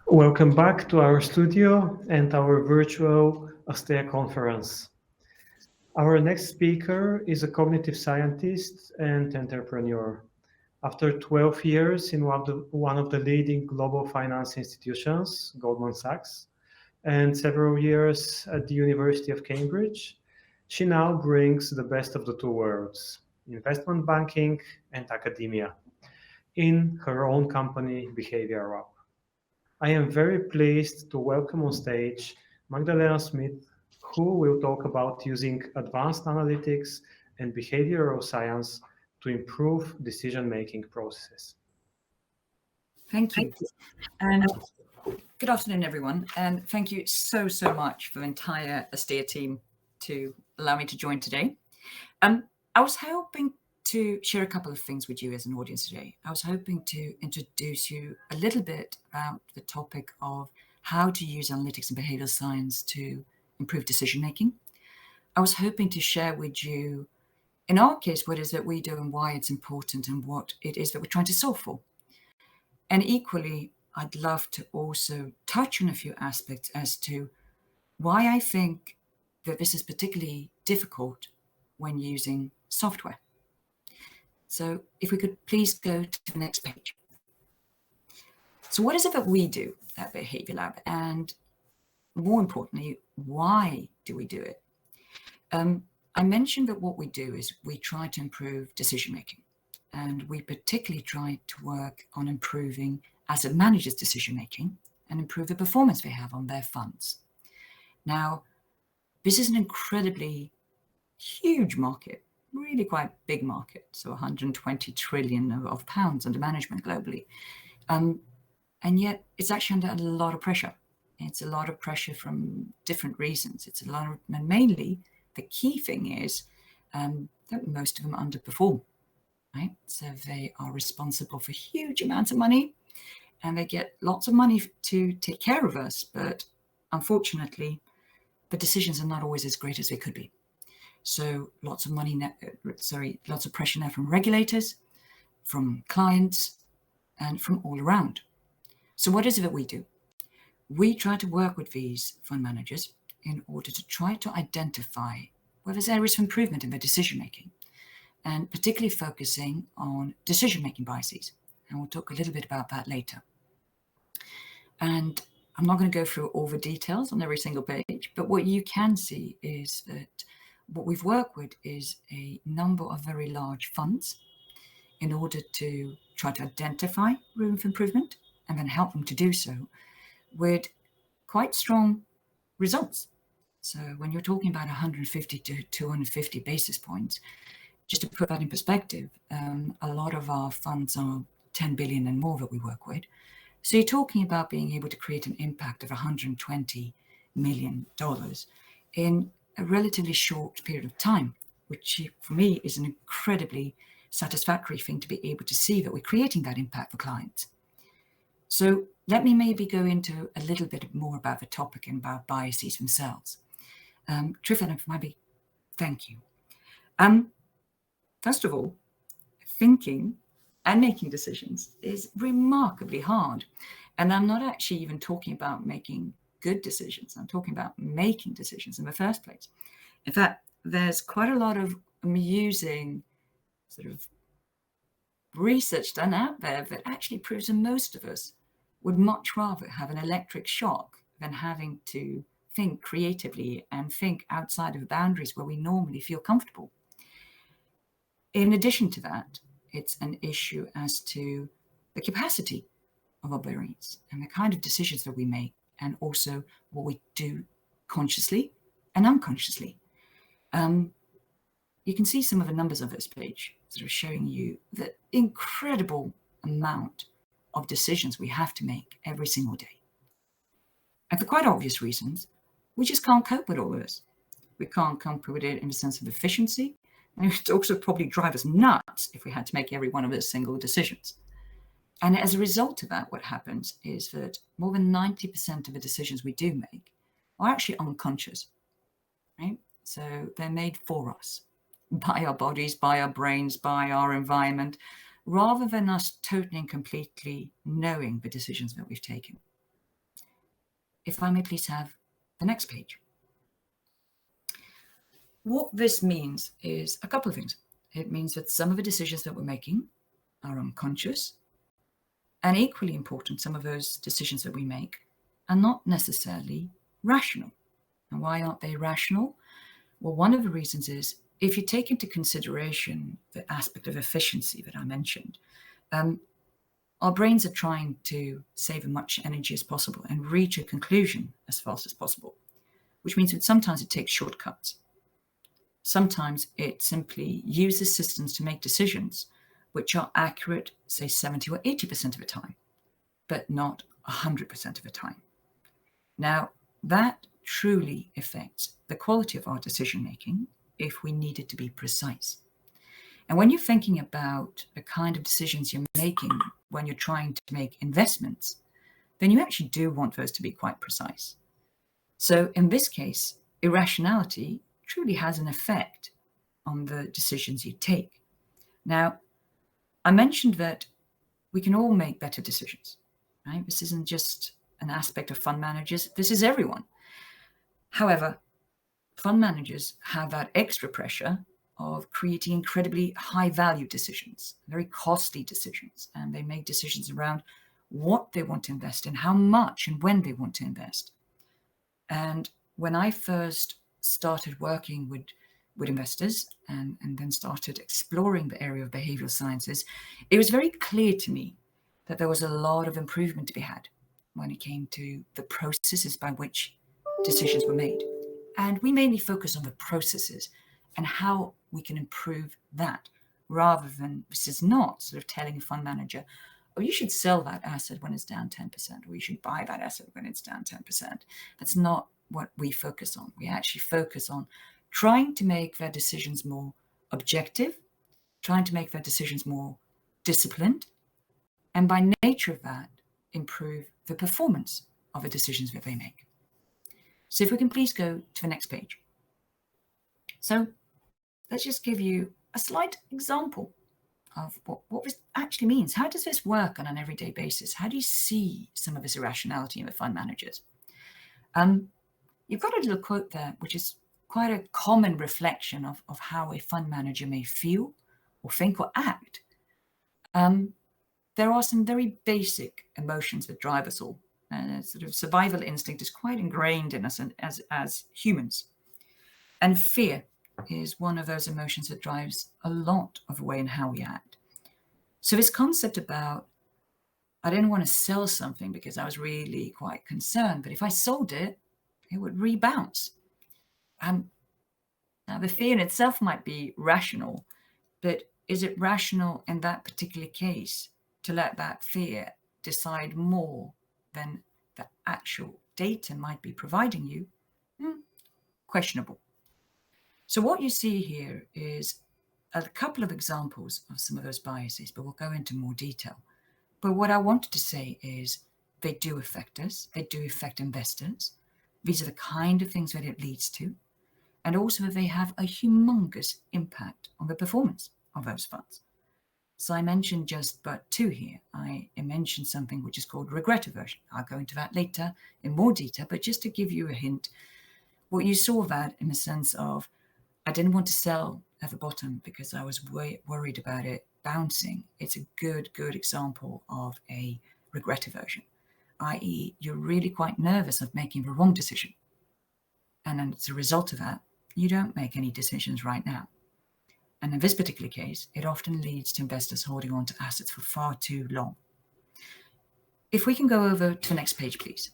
Welcome back to our studio and our virtual Astea Conference. Our next speaker is a cognitive scientist and entrepreneur. After 12 years in one of the leading global finance institutions, Goldman Sachs, and several years at the University of Cambridge, she now brings the best of the two worlds, investment banking and academia, in her own company, Behavioural. I am very pleased to welcome on stage Magdalena Smith, who will talk about using advanced analytics and behavioral science to improve decision-making processes. Thank you. And good afternoon, everyone. And thank you so much for the entire Astea team to allow me to join today. I was hoping to share a couple of things with you as an audience today. I was hoping to introduce you a little bit about the topic of how to use analytics and behavioral science to improve decision-making. I was hoping to share with you, in our case, what it is that we do and why it's important and what it is that we're trying to solve for. And equally, I'd love to also touch on a few aspects as to why I think that this is particularly difficult when using software. So if we could please go to the next page. So what is it that we do at Behaviour Lab? And more importantly, why do we do it? I mentioned that what we do is we try to improve decision-making. And we particularly try to work on improving asset managers' decision-making and improve the performance they have on their funds. Now, this is an incredibly huge market, really quite big market, so 120 trillion of pounds under management globally. And yet it's actually under a lot of pressure. It's a lot of pressure from different reasons. It's a lot of, and mainly the key thing is that most of them underperform. Right? So they are responsible for huge amounts of money and they get lots of money to take care of us. But unfortunately, the decisions are not always as great as they could be. So lots of pressure now from regulators, from clients, and from all around. So what is it that we do? We try to work with these fund managers in order to try to identify where there's areas of improvement in their decision-making, and particularly focusing on decision-making biases. And we'll talk a little bit about that later. And I'm not going to go through all the details on every single page, but what you can see is that what we've worked with is a number of very large funds in order to try to identify room for improvement and then help them to do so with quite strong results. So when you're talking about 150 to 250 basis points, just to put that in perspective, a lot of our funds are 10 billion and more that we work with. So you're talking about being able to create an impact of $120 million in a relatively short period of time, which for me is an incredibly satisfactory thing to be able to see that we're creating that impact for clients. So let me maybe go into a little bit more about the topic and about biases themselves. Trifon, maybe, thank you. First of all, thinking and making decisions is remarkably hard. And I'm not actually even talking about making good decisions. I'm talking about making decisions in the first place. In fact, there's quite a lot of amusing sort of research done out there that actually proves that most of us would much rather have an electric shock than having to think creatively and think outside of the boundaries where we normally feel comfortable. In addition to that, it's an issue as to the capacity of our brains and the kind of decisions that we make, and also what we do consciously and unconsciously. You can see some of the numbers on this page sort of showing you the incredible amount of decisions we have to make every single day. And for quite obvious reasons, we just can't cope with all of this. We can't cope with it in the sense of efficiency. And it would also probably drive us nuts if we had to make every one of those single decisions. And as a result of that, what happens is that more than 90% of the decisions we do make are actually unconscious, right? So they're made for us by our bodies, by our brains, by our environment, rather than us totally and completely knowing the decisions that we've taken. if I may please have the next page. What this means is a couple of things. It means that some of the decisions that we're making are unconscious, and equally important, some of those decisions that we make are not necessarily rational. And why aren't they rational? Well, one of the reasons is if you take into consideration the aspect of efficiency that I mentioned, our brains are trying to save as much energy as possible and reach a conclusion as fast as possible, which means that sometimes it takes shortcuts. Sometimes it simply uses systems to make decisions which are accurate, say 70 or 80% of the time, but not 100% of the time. Now, that truly affects the quality of our decision making if we need it to be precise. And when you're thinking about the kind of decisions you're making when you're trying to make investments, then you actually do want those to be quite precise. So in this case, irrationality truly has an effect on the decisions you take. Now, I mentioned that we can all make better decisions, right? This isn't just an aspect of fund managers, this is everyone. However, fund managers have that extra pressure of creating incredibly high value decisions, very costly decisions, and they make decisions around what they want to invest in, how much and when they want to invest. And when I first started working with investors and then started exploring the area of behavioral sciences, it was very clear to me that there was a lot of improvement to be had when it came to the processes by which decisions were made. And we mainly focus on the processes and how we can improve that, rather than, this is not sort of telling a fund manager, oh, you should sell that asset when it's down 10%, or you should buy that asset when it's down 10%. That's not what we focus on. We actually focus on trying to make their decisions more objective, trying to make their decisions more disciplined, and by nature of that, improve the performance of the decisions that they make. So if we can please go to the next page. So let's just give you a slight example of what this actually means. How does this work on an everyday basis? How do you see some of this irrationality in the fund managers? You've got a little quote there, which is quite a common reflection of how a fund manager may feel or think or act. There are some very basic emotions that drive us all. Sort of survival instinct is quite ingrained in us as humans. And fear is one of those emotions that drives a lot of the way in how we act. So this concept about, I didn't want to sell something because I was really quite concerned, but if I sold it, it would rebound. Now the fear in itself might be rational, but is it rational in that particular case to let that fear decide more than the actual data might be providing you? Questionable. So what you see here is a couple of examples of some of those biases, but we'll go into more detail. But what I wanted to say is they do affect us. They do affect investors. These are the kind of things that it leads to. And also they have a humongous impact on the performance of those funds. So I mentioned just but two here. I mentioned something which is called regret aversion. I'll go into that later in more detail, but just to give you a hint, what you saw that in the sense of, I didn't want to sell at the bottom because I was worried about it bouncing. It's a good example of a regret aversion, i.e. you're really quite nervous of making the wrong decision. And then as a result of that, you don't make any decisions right now. And in this particular case, it often leads to investors holding on to assets for far too long. If we can go over to the next page, please.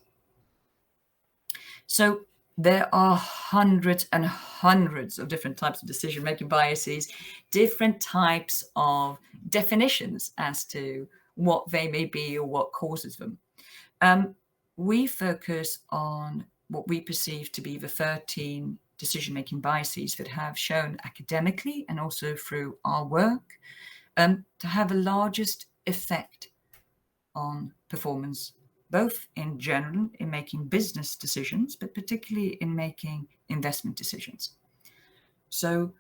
So there are hundreds and hundreds of different types of decision-making biases, different types of definitions as to what they may be or what causes them. We focus on what we perceive to be the 13 decision-making biases that have shown academically and also through our work to have the largest effect on performance, both in general in making business decisions, but particularly in making investment decisions. So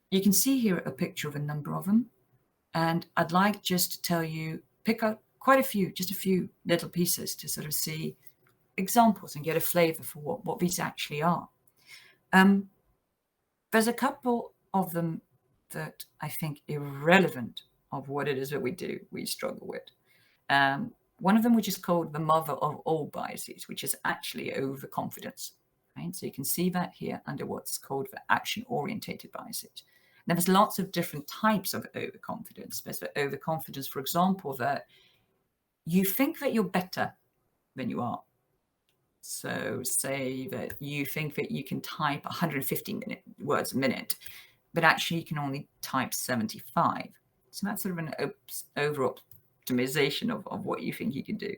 you can see here a picture of a number of them. And I'd like just to tell you, pick out quite a few, just a few little pieces to sort of see examples and get a flavor for what these actually are. There's a couple of them that I think irrelevant of what it is that we struggle with. One of them, which is called the mother of all biases, which is actually overconfidence. Right? So you can see that here under what's called the action-orientated biases. Now, there's lots of different types of overconfidence. There's the overconfidence, for example, that you think that you're better than you are. So say that you think that you can type 150 words a minute, but actually you can only type 75. So that's sort of an over-optimization of what you think you can do.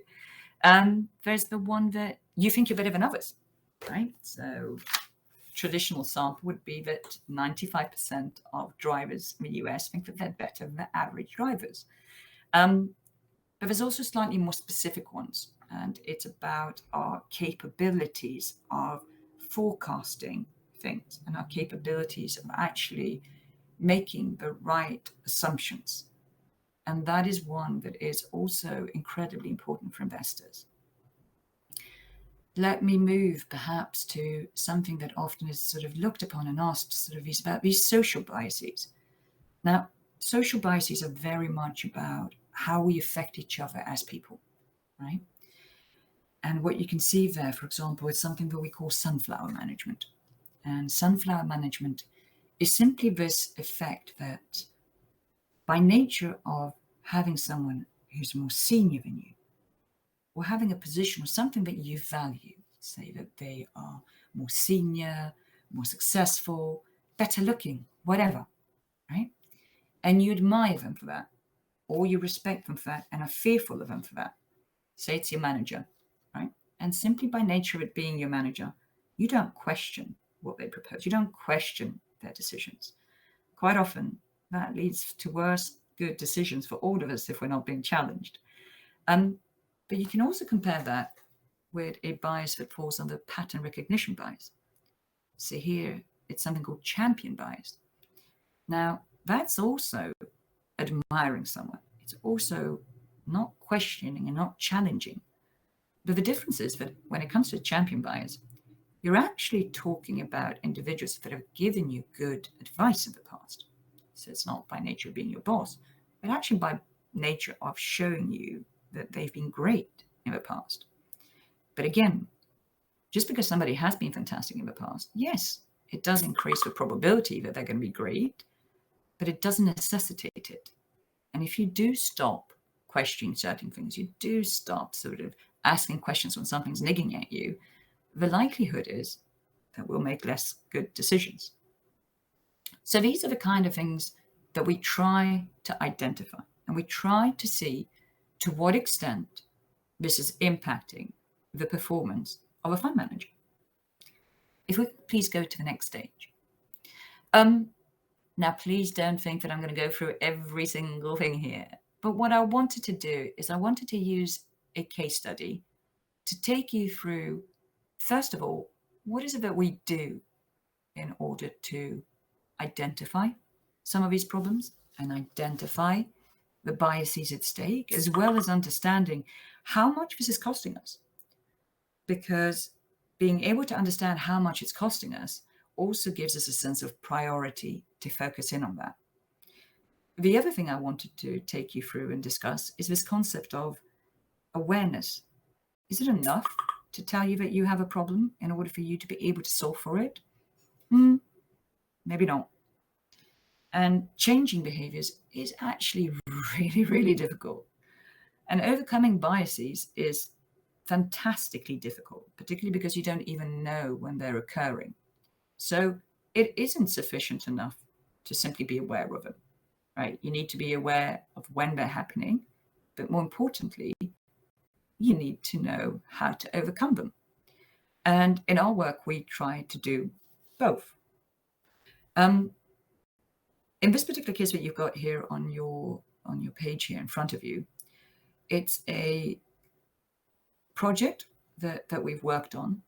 There's the one that you think you're better than others, right? So traditional sample would be that 95% of drivers in the US think that they're better than the average drivers. But there's also slightly more specific ones, and it's about our capabilities of forecasting things and our capabilities of actually making the right assumptions. And that is one that is also incredibly important for investors. Let me move perhaps to something that often is sort of looked upon and asked sort of is about these social biases. Now, social biases are very much about how we affect each other as people, right? And what you can see there, for example, is something that we call sunflower management. And sunflower management is simply this effect that by nature of having someone who's more senior than you, or having a position or something that you value, say that they are more senior, more successful, better looking, whatever, right? And you admire them for that, or you respect them for that and are fearful of them for that. Say it's your manager, right? And simply by nature of it being your manager, you don't question what they propose. You don't question their decisions. Quite often, that leads to worse good decisions for all of us if we're not being challenged. But you can also compare that with a bias that falls under pattern recognition bias. So here, it's something called champion bias. Now, that's also admiring someone. It's also not questioning and not challenging. But the difference is that when it comes to champion bias, you're actually talking about individuals that have given you good advice in the past. So it's not by nature of being your boss, but actually by nature of showing you that they've been great in the past. But again, just because somebody has been fantastic in the past, yes, it does increase the probability that they're going to be great, but it doesn't necessitate it. And if you do stop questioning certain things, you do stop sort of asking questions when something's nigging at you, the likelihood is that we'll make less good decisions. So these are the kind of things that we try to identify, and we try to see to what extent this is impacting the performance of a fund manager. If we could please go to the next stage. Now, please don't think that I'm going to go through every single thing here. But what I wanted to do is I wanted to use a case study to take you through, first of all, what is it that we do in order to identify some of these problems and identify the biases at stake, as well as understanding how much this is costing us. Because being able to understand how much it's costing us also gives us a sense of priority to focus in on that. The other thing I wanted to take you through and discuss is this concept of awareness. Is it enough to tell you that you have a problem in order for you to be able to solve for it? Maybe not. And changing behaviors is actually really, really difficult. And overcoming biases is fantastically difficult, particularly because you don't even know when they're occurring. So it isn't sufficient enough to simply be aware of them, right? You need to be aware of when they're happening, but more importantly, you need to know how to overcome them. And in our work, we try to do both. In this particular case that you've got here on your page here in front of you, it's a project that we've worked on.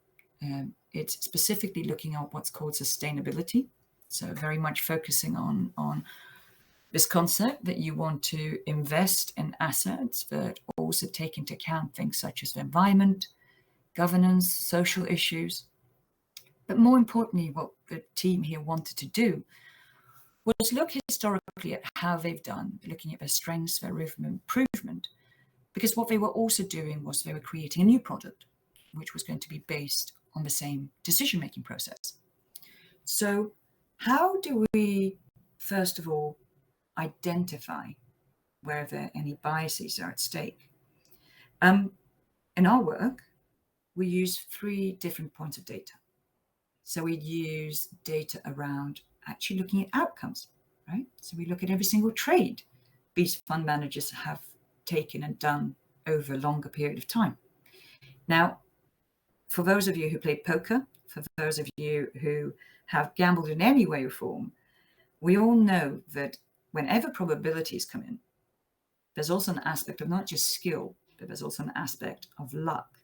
It's specifically looking at what's called sustainability. So very much focusing on this concept that you want to invest in assets that also take into account things such as the environment, governance, social issues. But more importantly, what the team here wanted to do was look historically at how they've done, looking at their strengths, their room for improvement, because what they were also doing was they were creating a new product, which was going to be based on the same decision-making process. So how do we, first of all, identify whether any biases are at stake? In our work, we use 3 different points of data. So we use data around actually looking at outcomes, right? So we look at every single trade these fund managers have taken and done over a longer period of time. Now, for those of you who play poker, for those of you who have gambled in any way or form, we all know that whenever probabilities come in, there's also an aspect of not just skill, but there's also an aspect of luck.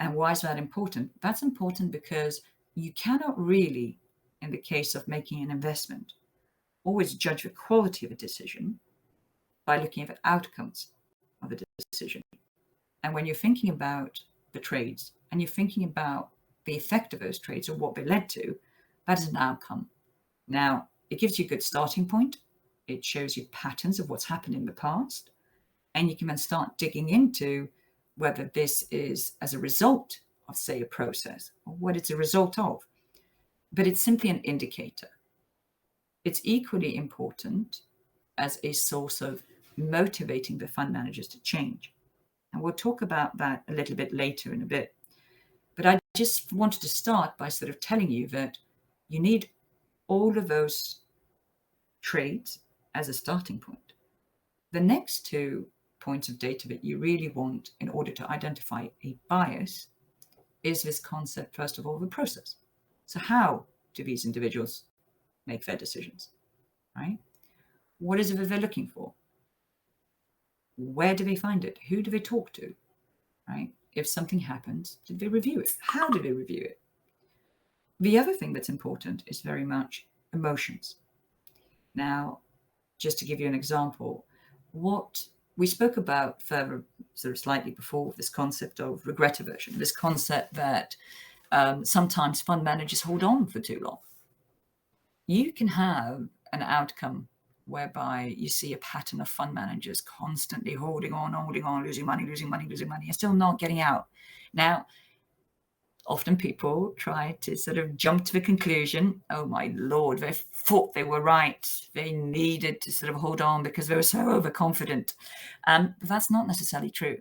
And why is that important? That's important because you cannot really, in the case of making an investment, always judge the quality of a decision by looking at the outcomes of the decision. And when you're thinking about the trades and you're thinking about the effect of those trades or what they led to, that is an outcome. Now, it gives you a good starting point. It shows you patterns of what's happened in the past. And you can then start digging into whether this is as a result of, say, a process or what it's a result of. But it's simply an indicator. It's equally important as a source of motivating the fund managers to change. And we'll talk about that a little bit later in a bit. But I just wanted to start by sort of telling you that you need all of those trades as a starting point. The next 2 points of data that you really want in order to identify a bias is this concept, first of all, of a process. So how do these individuals make their decisions, right? What is it that they're looking for? Where do they find it? Who do they talk to, right? If something happens, did they review it? How do they review it? The other thing that's important is very much emotions. Now, just to give you an example, what we spoke about further sort of slightly before, this concept of regret aversion, this concept that sometimes fund managers hold on for too long. You can have an outcome whereby you see a pattern of fund managers constantly holding on, losing money, and still not getting out. Now, often people try to sort of jump to the conclusion, oh my Lord, they thought they were right. They needed to sort of hold on because they were so overconfident. But that's not necessarily true.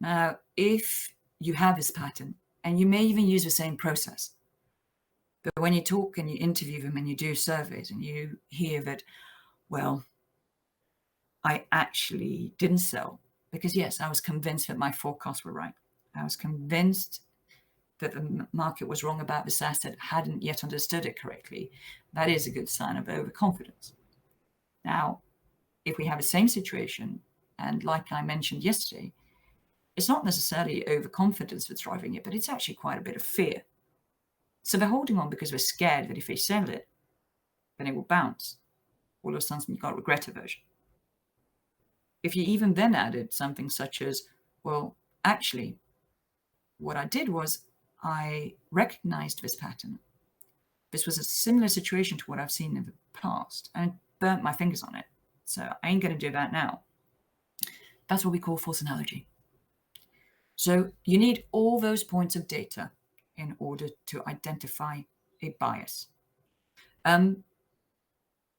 Now, if you have this pattern, and you may even use the same process, but when you talk and you interview them and you do surveys and you hear that, well, I actually didn't sell because, yes, I was convinced that my forecasts were right. I was convinced that the market was wrong about this asset, hadn't yet understood it correctly. That is a good sign of overconfidence. Now, if we have the same situation, and like I mentioned yesterday, it's not necessarily overconfidence that's driving it, but it's actually quite a bit of fear. So they're holding on because they're scared that if they sell it, then it will bounce. All of a sudden, you've got regret aversion. If you even then added something such as, well, actually, what I did was I recognized this pattern. This was a similar situation to what I've seen in the past, and burnt my fingers on it. So I ain't going to do that now. That's what we call false analogy. So you need all those points of data in order to identify a bias.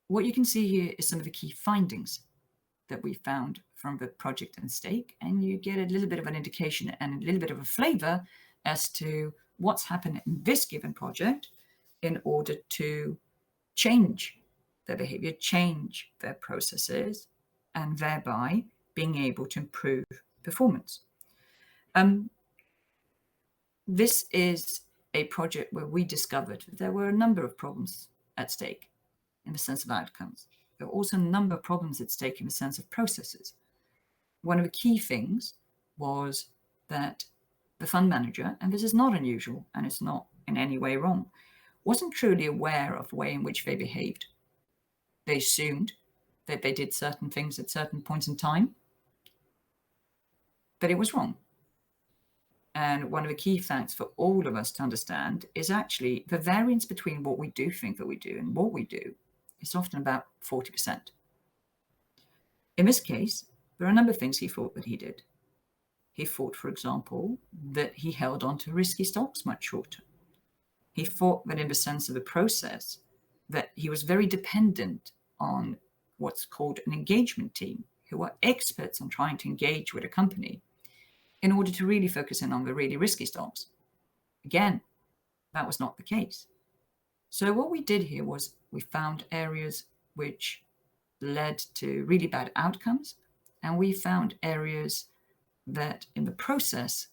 What you can see here is some of the key findings that we found from the project and stake, and you get a little bit of an indication and a little bit of a flavor as to what's happened in this given project in order to change their behavior, change their processes, and thereby being able to improve performance. This is a project where we discovered there were a number of problems at stake in the sense of outcomes. There were also a number of problems at stake in the sense of processes. One of the key things was that the fund manager, and this is not unusual and it's not in any way wrong, wasn't truly aware of the way in which they behaved. They assumed that they did certain things at certain points in time, but it was wrong. And one of the key facts for all of us to understand is actually the variance between what we do think that we do and what we do is often about 40%. In this case, there are a number of things he thought that he did. He thought, for example, that he held on to risky stocks much shorter. He thought that in the sense of the process, that he was very dependent on what's called an engagement team, who are experts on trying to engage with a company in order to really focus in on the really risky stocks. Again, that was not the case. So what we did here was we found areas which led to really bad outcomes, and we found areas that in the process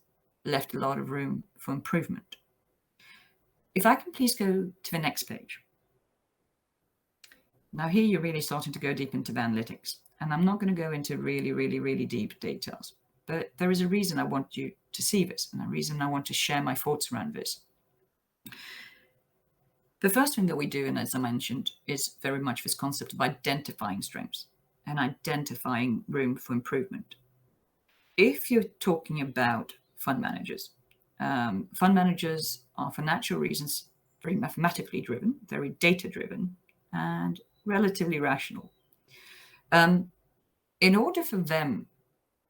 left a lot of room for improvement. If I can please go to the next page. Now here you're really starting to go deep into the analytics, and I'm not going to go into really deep details, but there is a reason I want you to see this, and a reason I want to share my thoughts around this. The first thing that we do, and as I mentioned, is very much this concept of identifying strengths and identifying room for improvement. If you're talking about fund managers are for natural reasons very mathematically driven, very data driven, and relatively rational. In order for them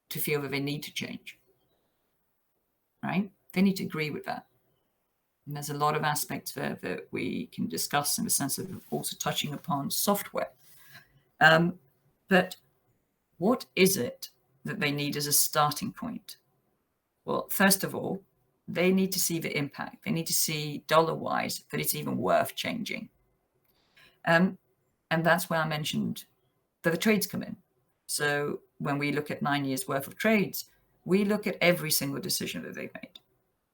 to feel that they need to change, right, they need to agree with that. And there's a lot of aspects there that we can discuss in the sense of also touching upon software. But what is it that they need as a starting point? Well, first of all, they need to see the impact. They need to see dollar-wise that it's even worth changing. And that's where I mentioned that the trades come in. So when we look at 9 years worth of trades, we look at every single decision that they've made.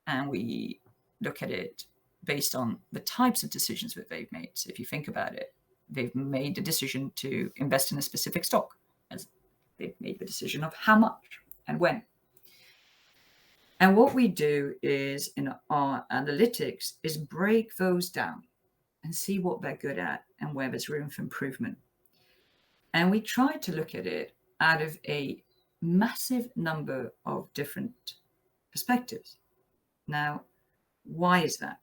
And we look at it based on the types of decisions that they've made. So if you think about it, they've made the decision to invest in a specific stock, as they've made the decision of how much and when. And what we do is in our analytics is break those down and see what they're good at and where there's room for improvement. And we try to look at it out of a massive number of different perspectives. Now, why is that?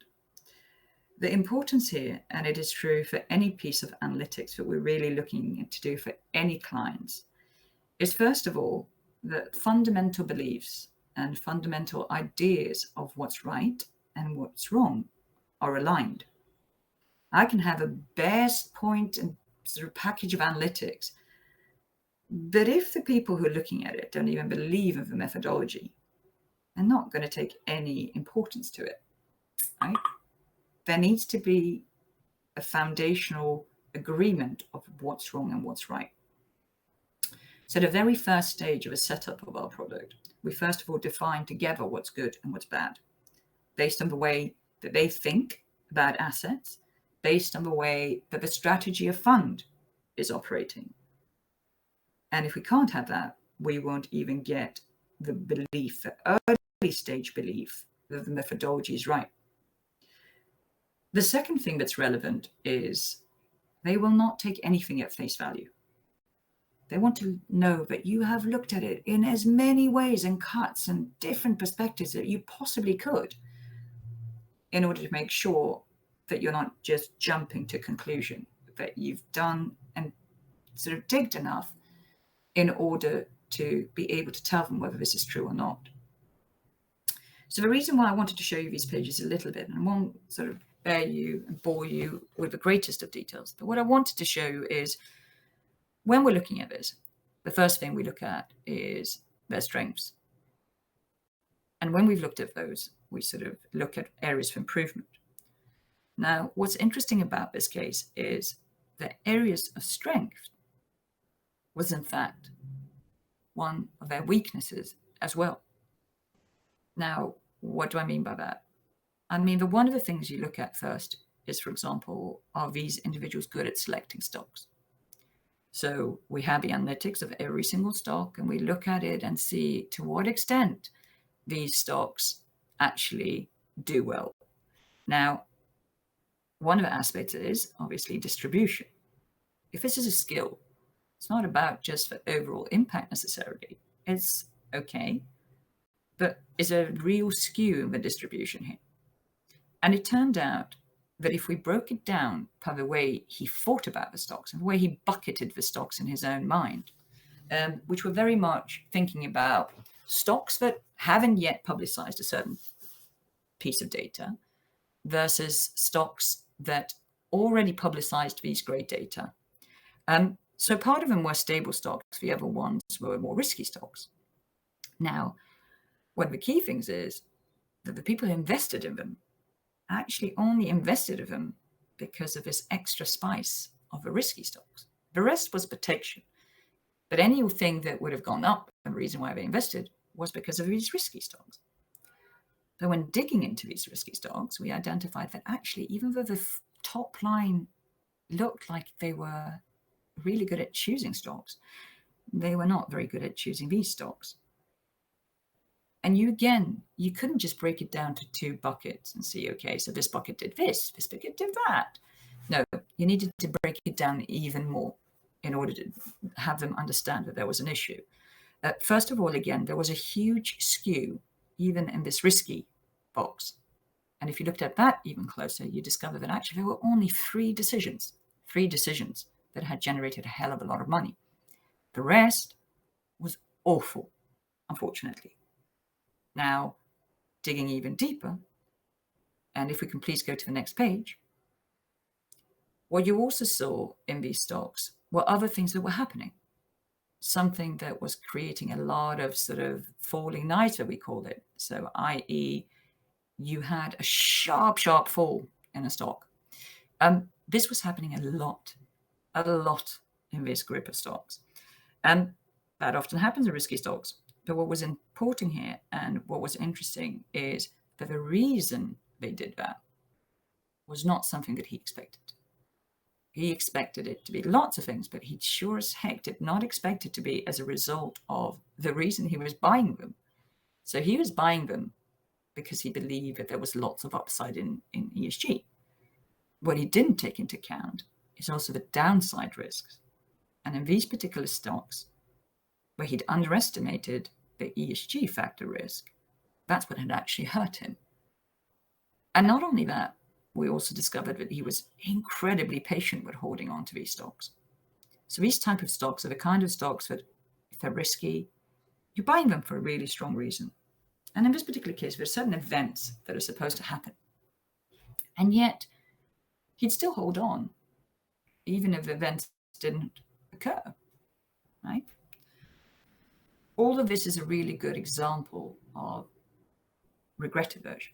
The importance here, and it is true for any piece of analytics that we're really looking to do for any clients, is first of all, that fundamental beliefs and fundamental ideas of what's right and what's wrong are aligned. I can have a best point and sort of package of analytics, but if the people who are looking at it don't even believe in the methodology, they're not going to take any importance to it, right? There needs to be a foundational agreement of what's wrong and what's right. So the very first stage of a setup of our product, we first of all define together what's good and what's bad, based on the way that they think about assets, based on the way that the strategy of fund is operating. And if we can't have that, we won't even get the belief, the early stage belief that the methodology is right. The second thing that's relevant is they will not take anything at face value. They want to know that you have looked at it in as many ways and cuts and different perspectives that you possibly could in order to make sure that you're not just jumping to conclusion, that you've done and sort of digged enough in order to be able to tell them whether this is true or not. So the reason why I wanted to show you these pages a little bit, and I won't sort of bear you and bore you with the greatest of details, but what I wanted to show you is when we're looking at this, the first thing we look at is their strengths. And when we've looked at those, we sort of look at areas for improvement. Now, what's interesting about this case is the areas of strength was in fact one of their weaknesses as well. Now, what do I mean by that? I mean, one of the things you look at first is, for example, are these individuals good at selecting stocks? So we have the analytics of every single stock, and we look at it and see to what extent these stocks actually do well. Now, one of the aspects is obviously distribution. If this is a skill, it's not about just the overall impact necessarily. It's okay, but is a real skew in the distribution here. And it turned out that if we broke it down by the way he thought about the stocks and the way he bucketed the stocks in his own mind, which were very much thinking about stocks that haven't yet publicized a certain piece of data versus stocks that already publicized these great data. So part of them were stable stocks, the other ones were more risky stocks. Now, one of the key things is that the people who invested in them actually only invested in them because of this extra spice of the risky stocks. The rest was protection. But anything that would have gone up, the reason why they invested was because of these risky stocks. But when digging into these risky stocks, we identified that actually, even though the top line looked like they were really good at choosing stocks, they were not very good at choosing these stocks. And you couldn't just break it down to two buckets and see, okay, so this bucket did this bucket did that. No, you needed to break it down even more in order to have them understand that there was an issue. First of all, again, there was a huge skew even in this risky box. And if you looked at that even closer, you discover that actually there were only three decisions that had generated a hell of a lot of money. The rest was awful, unfortunately. Now, digging even deeper, and if we can please go to the next page, what you also saw in these stocks were other things that were happening. Something that was creating a lot of sort of falling knives, we call it. So, i.e., you had a sharp fall in a stock. This was happening a lot in this group of stocks. And that often happens in risky stocks. But what was important here and what was interesting is that the reason they did that was not something that he expected. He expected it to be lots of things, but he sure as heck did not expect it to be as a result of the reason he was buying them. So he was buying them because he believed that there was lots of upside in ESG. What he didn't take into account is also the downside risks. And in these particular stocks, where he'd underestimated the ESG factor risk, that's what had actually hurt him. And not only that, we also discovered that he was incredibly patient with holding on to these stocks. So these type of stocks are the kind of stocks that, if they're risky, you're buying them for a really strong reason. And in this particular case, there are certain events that are supposed to happen. And yet, he'd still hold on, even if the events didn't occur, right? All of this is a really good example of regret aversion.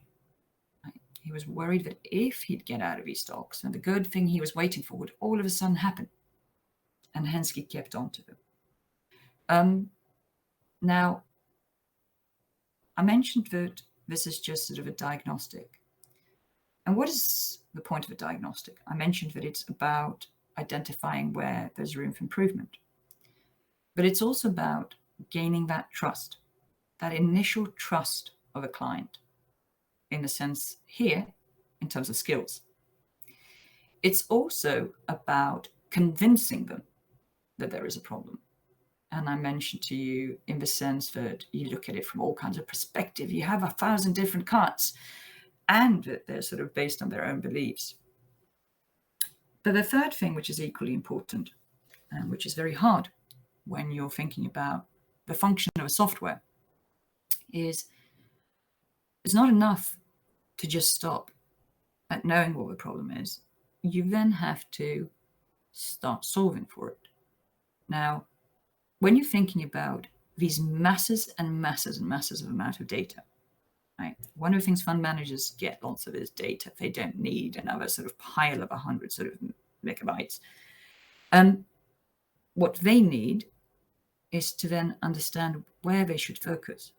Right? He was worried that if he'd get out of these stocks, then the good thing he was waiting for would all of a sudden happen. And hence he kept on to them. Now, I mentioned that this is just sort of a diagnostic. And what is the point of a diagnostic? I mentioned that it's about identifying where there's room for improvement. But it's also about gaining that trust, that initial trust of a client, in the sense here, in terms of skills. It's also about convincing them that there is a problem. And I mentioned to you in the sense that you look at it from all kinds of perspective. You have 1,000 different cuts, and that they're sort of based on their own beliefs. But the third thing, which is equally important, and which is very hard when you're thinking about the function of a software, is it's not enough to just stop at knowing what the problem is. You then have to start solving for it. Now, when you're thinking about these masses and masses and masses of amount of data, right? One of the things fund managers get lots of is data. They don't need another sort of pile of 100 sort of megabytes. What they need is to then understand where they should focus,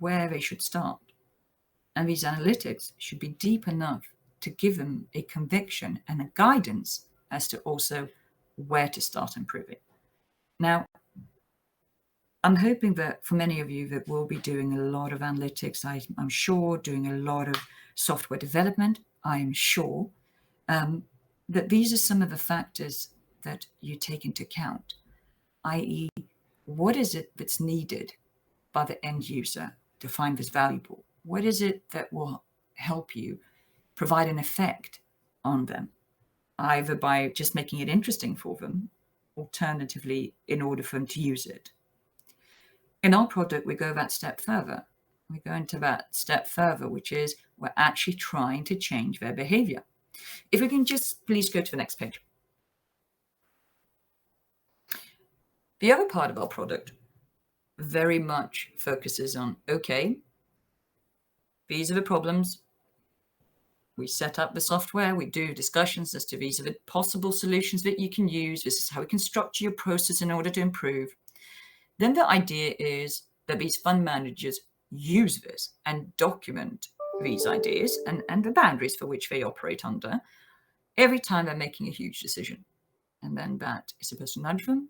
where they should start. And these analytics should be deep enough to give them a conviction and a guidance as to also where to start improving. Now, I'm hoping that for many of you that will be doing a lot of analytics, I'm sure, doing a lot of software development, I'm sure, that these are some of the factors that you take into account, i.e., what is it that's needed by the end user to find this valuable? What is it that will help you provide an effect on them, either by just making it interesting for them, alternatively, in order for them to use it? In our product, we go that step further. We go into that step further, which is we're actually trying to change their behavior. If we can just please go to the next page. The other part of our product very much focuses on, okay, these are the problems. We set up the software, we do discussions as to these are the possible solutions that you can use. This is how we can structure your process in order to improve. Then the idea is that these fund managers use this and document these ideas and the boundaries for which they operate under every time they're making a huge decision. And then that is supposed to nudge them,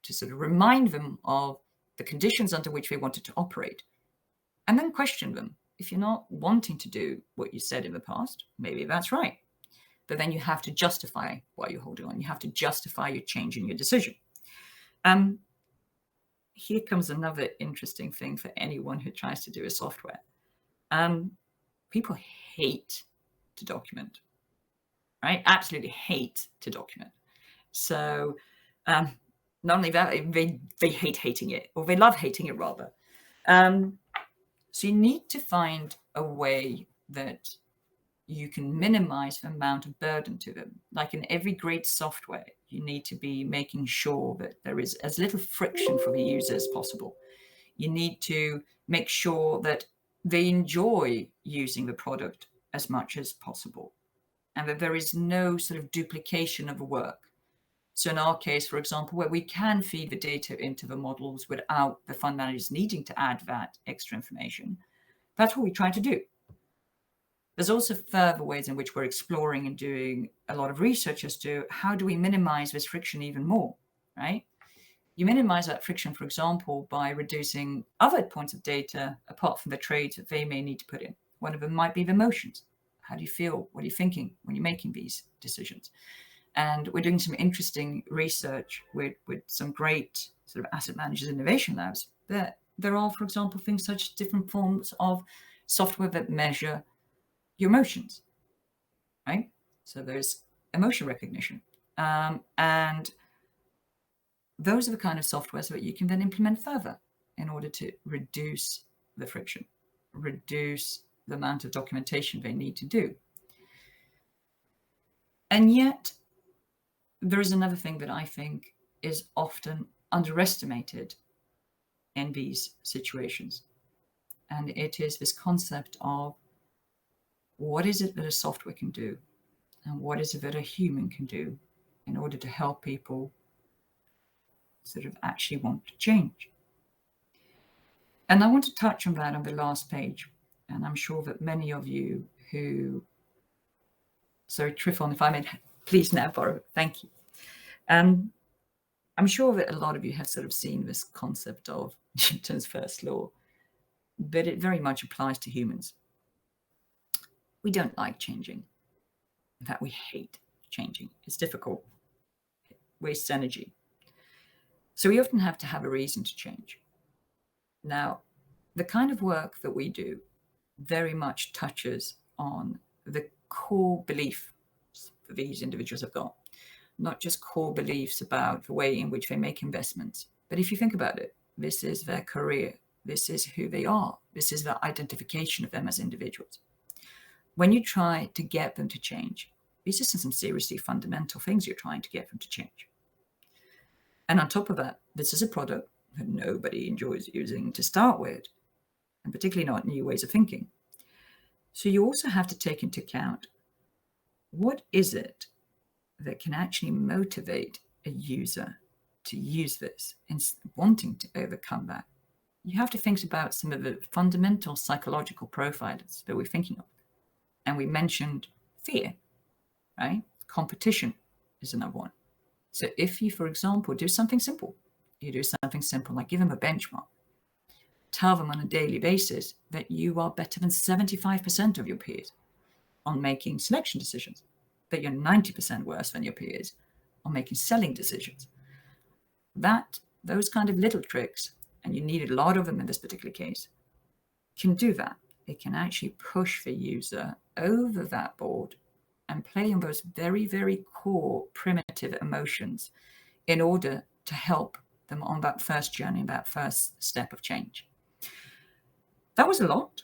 to sort of remind them of the conditions under which they wanted to operate, and then question them. If you're not wanting to do what you said in the past, maybe that's right. But then you have to justify why you're holding on. You have to justify your change in your decision. Here comes another interesting thing for anyone who tries to do a software. People hate to document, right? Absolutely hate to document. So not only that, they hate hating it, or they love hating it rather. So you need to find a way that you can minimize the amount of burden to them. Like in every great software, you need to be making sure that there is as little friction for the user as possible. You need to make sure that they enjoy using the product as much as possible, and that there is no sort of duplication of the work. So in our case, for example, where we can feed the data into the models without the fund managers needing to add that extra information, that's what we try to do. There's also further ways in which we're exploring and doing a lot of research as to how do we minimize this friction even more, right? You minimize that friction, for example, by reducing other points of data apart from the trades that they may need to put in. One of them might be the emotions. How do you feel? What are you thinking when you're making these decisions? And we're doing some interesting research with some great sort of asset managers innovation labs. There are, for example, things such as different forms of software that measure your emotions, right? So there's emotion recognition. And those are the kind of softwares that you can then implement further in order to reduce the friction, reduce the amount of documentation they need to do. And yet, there is another thing that I think is often underestimated in these situations. And it is this concept of what is it that a software can do and what is it that a human can do in order to help people sort of actually want to change. And I want to touch on that on the last page. And I'm sure that many of you who, sorry, Trifon, if I may please now borrow, thank you. I'm sure that a lot of you have sort of seen this concept of Newton's first law, but it very much applies to humans. We don't like changing. In fact, we hate changing. It's difficult. It wastes energy. So we often have to have a reason to change. Now, the kind of work that we do very much touches on the core belief that these individuals have got. Not just core beliefs about the way in which they make investments, but if you think about it, this is their career, this is who they are, this is the identification of them as individuals. When you try to get them to change, these are some seriously fundamental things you're trying to get them to change. And on top of that, this is a product that nobody enjoys using to start with, and particularly not new ways of thinking. So you also have to take into account, what is it that can actually motivate a user to use this and wanting to overcome that? You have to think about some of the fundamental psychological profiles that we're thinking of. And we mentioned fear, right? Competition is another one. So if you, for example, do something simple, like give them a benchmark, tell them on a daily basis that you are better than 75% of your peers on making selection decisions, that you're 90% worse than your peers on making selling decisions. Those kind of little tricks, and you need a lot of them in this particular case, can do that. It can actually push the user over that board and play on those very, very core primitive emotions in order to help them on that first journey, that first step of change. That was a lot.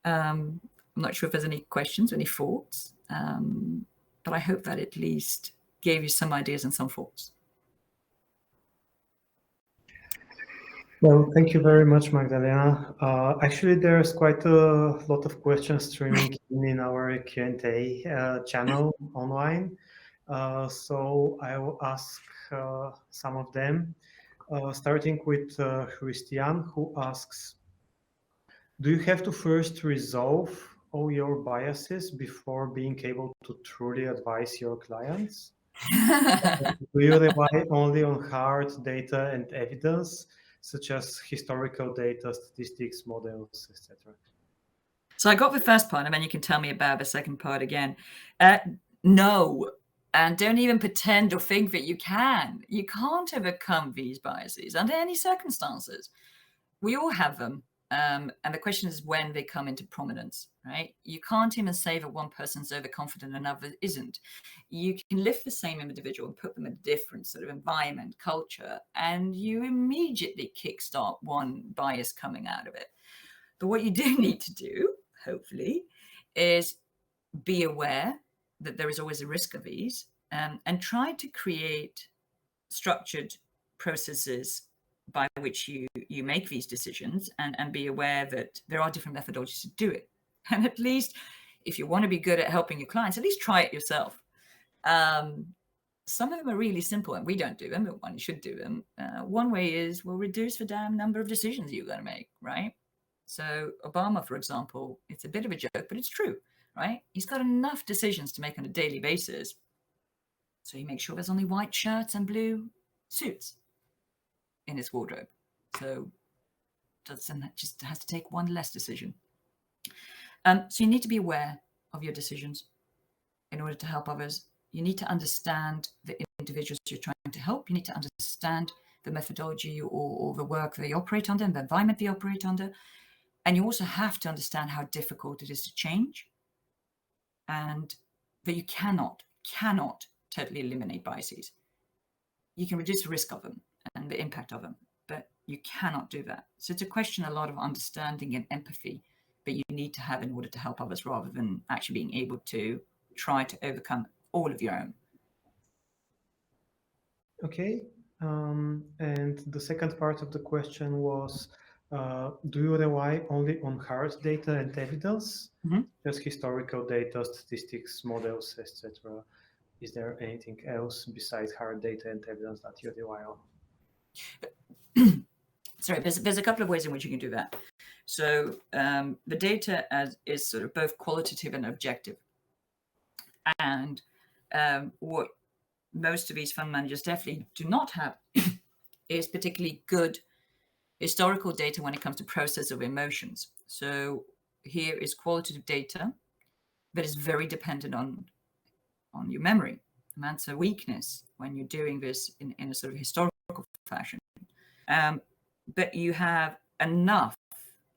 I'm not sure if there's any questions or any thoughts, but I hope that at least gave you some ideas and some thoughts. Well, thank you very much, Magdalena. Actually, there's quite a lot of questions streaming in our Q&A channel online. So I will ask some of them, starting with Christian, who asks, do you have to first resolve all your biases before being able to truly advise your clients? Do you rely only on hard data and evidence, such as historical data, statistics, models, etc.? So I got the first part, and then you can tell me about the second part again. No, and don't even pretend or think that you can. You can't overcome these biases under any circumstances. We all have them. And the question is when they come into prominence, right? You can't even say that one person's overconfident and another isn't. You can lift the same individual and put them in a different sort of environment, culture, and you immediately kickstart one bias coming out of it. But what you do need to do, hopefully, is be aware that there is always a risk of these, and try to create structured processes by which you make these decisions, and be aware that there are different methodologies to do it. And at least if you want to be good at helping your clients, at least try it yourself. Some of them are really simple and we don't do them, but one should do them. One way is, well, reduce the damn number of decisions you're going to make, right? So Obama, for example, it's a bit of a joke, but it's true, right? He's got enough decisions to make on a daily basis. So he makes sure there's only white shirts and blue suits in his wardrobe. So that just has to take one less decision. So you need to be aware of your decisions in order to help others. You need to understand the individuals you're trying to help. You need to understand the methodology or the work they operate under and the environment they operate under. And you also have to understand how difficult it is to change, and that you cannot totally eliminate biases. You can reduce the risk of them and the impact of them, but you cannot do that. So it's a question, a lot of understanding and empathy that you need to have in order to help others, rather than actually being able to try to overcome all of your own. Okay. And the second part of the question was, do you rely only on hard data and evidence, just historical data, statistics, models, etc.? Is there anything else besides hard data and evidence that you rely on? Sorry, there's a couple of ways in which you can do that. So the data is sort of both qualitative and objective. And what most of these fund managers definitely do not have is particularly good historical data when it comes to process of emotions. So here is qualitative data that is very dependent on your memory. And that's a weakness when you're doing this in a sort of historical fashion. But you have enough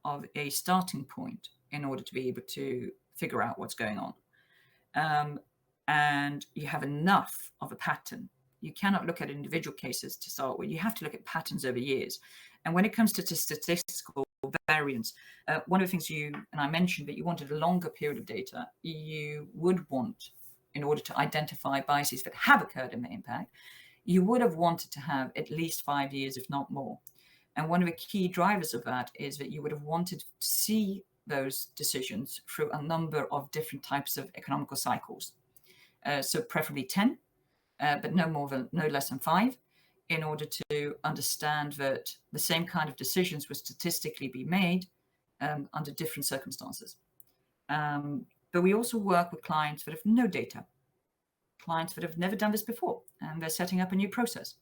of a starting point in order to be able to figure out what's going on. And you have enough of a pattern. You cannot look at individual cases to start with. You have to look at patterns over years. And when it comes to statistical variance, one of the things I mentioned that you wanted a longer period of data, you would want, in order to identify biases that have occurred in the impact, you would have wanted to have at least 5 years, if not more. And one of the key drivers of that is that you would have wanted to see those decisions through a number of different types of economical cycles. So preferably 10, but no less than 5, in order to understand that the same kind of decisions would statistically be made under different circumstances. But we also work with clients that have no data, clients that have never done this before, and they're setting up a new process.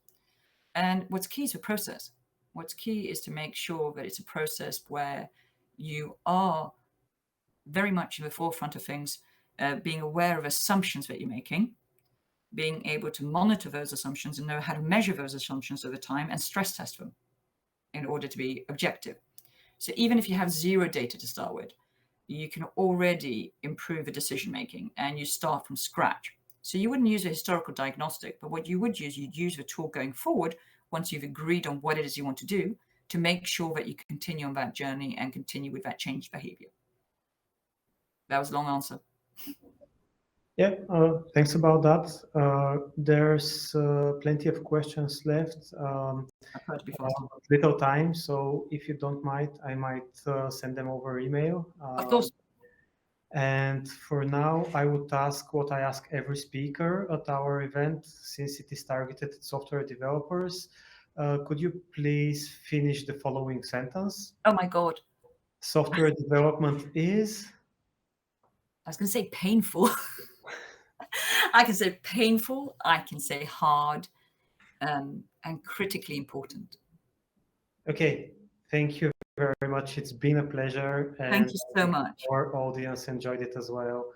And what's key is the process. What's key is to make sure that it's a process where you are very much in the forefront of things, being aware of assumptions that you're making, being able to monitor those assumptions and know how to measure those assumptions over time and stress test them in order to be objective. So even if you have zero data to start with, you can already improve the decision making, and you start from scratch. So you wouldn't use a historical diagnostic, but what you would use, you'd use the tool going forward once you've agreed on what it is you want to do, to make sure that you continue on that journey and continue with that changed behavior. That was a long answer. Yeah, thanks about that. There's plenty of questions left. I've heard it before. Little time, so if you don't mind, I might send them over email. Of course. And for now, I would ask what I ask every speaker at our event, since it is targeted at software developers. Could you please finish the following sentence? Oh my God. Software development is? I was going to say painful. I can say painful, I can say hard, and critically important. Okay, thank you very much. It's been a pleasure. And thank you so much. Our audience enjoyed it as well.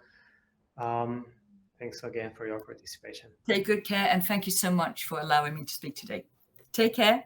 Thanks again for your participation. Take good care, and thank you so much for allowing me to speak today. Take care.